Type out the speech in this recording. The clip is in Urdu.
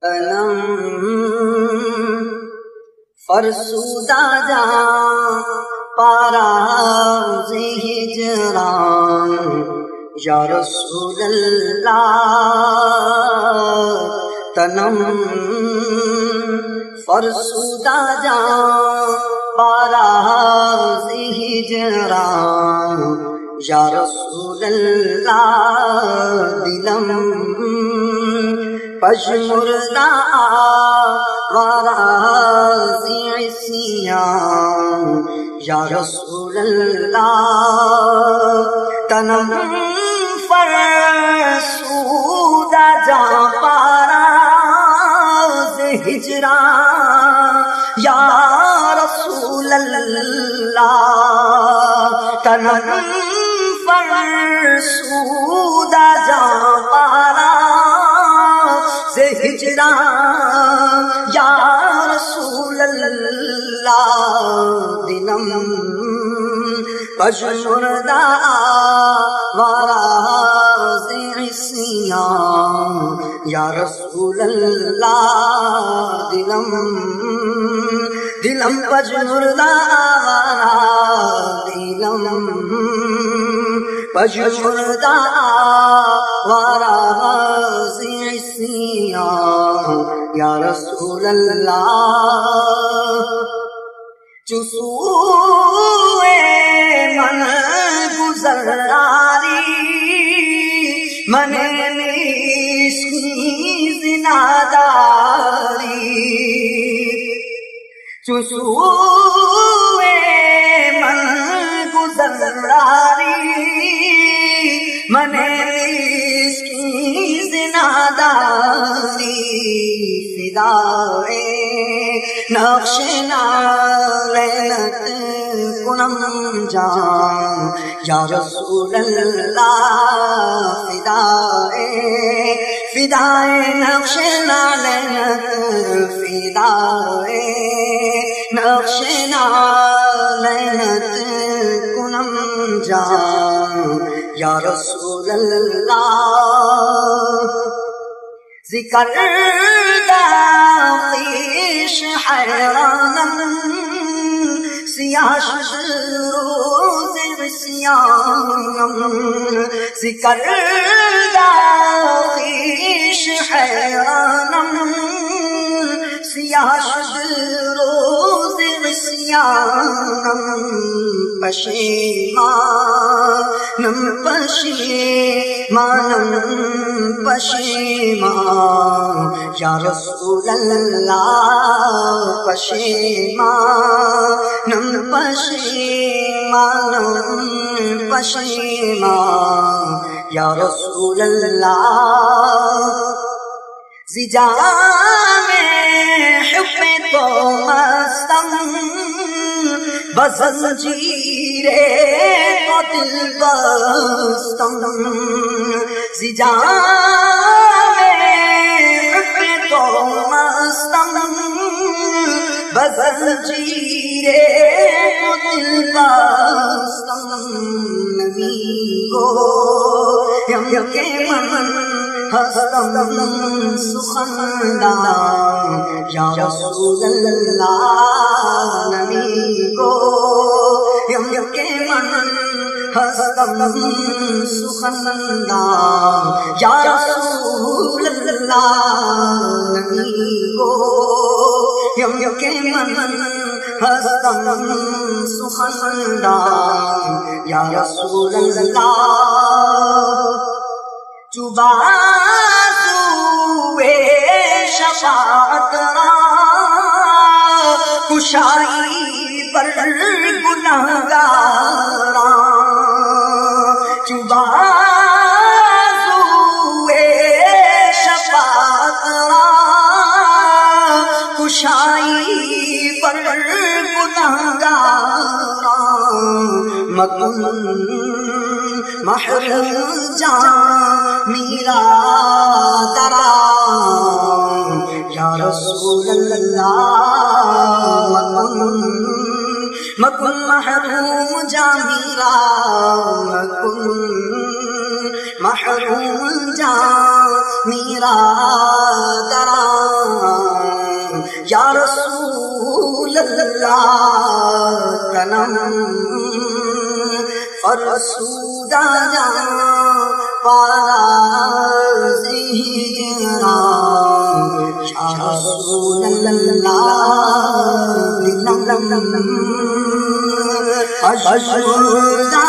تنم فرسودہ جا پاراز ہجران یا رسول اللہ تنم فرسودہ جا پاراز ہجران یا رسول اللہ دلم پشمردہ آواز عصیان یا رسول اللہ تنم فرسودہ جا پاراز ہجران یا رسول اللہ تنم فرسودہ جا پاراز ہجران یا رسول اللہ دلم پشمردہ آواز عصیان یا رسول اللہ دلم پشمردہ دلم پشمردہ آواز عصیان یا رسول اللہ چسوئے من گزراری من مسکین زناداری چسوئے من گزراری من مسکین زناداری فدائے نقش نالینت کنم جان یا رسول اللہ فدائے نقش نالینت فدائے نقش نالینت کنم جان یا رسول اللہ ذکر داخیش حیرانم سیاہ شد روز عصیانم ذکر داخیش حیرانم سیاہ شد روز عصیانم پشیمانم پشیمان یا رسول اللہ پشیمانم پشیمان یا رسول اللہ زجام حب تو مستم بزنجیر تو دل بستم زجام حب تو مستم بزنجیر تو دل بستم نبی کو یم کے من ہستم سخندان یا رسول اللہ نبی کو یم کے من ہستم سخندان یا رسول اللہ نبی کو یم کے من ہستم سخندان یا رسول اللہ چوبازوئے شفاعت را کشائی پر گناہگاراں چوبازوئے شفاعت را کشائی پر گناہگاراں مکن محرم جان میرا ترا یا رسول اللہ مکن محروم جا میرا مکن محروم جا میرا ترا تنم فرسودہ پارا زہرا یا رسول اللہ دنم اشردہ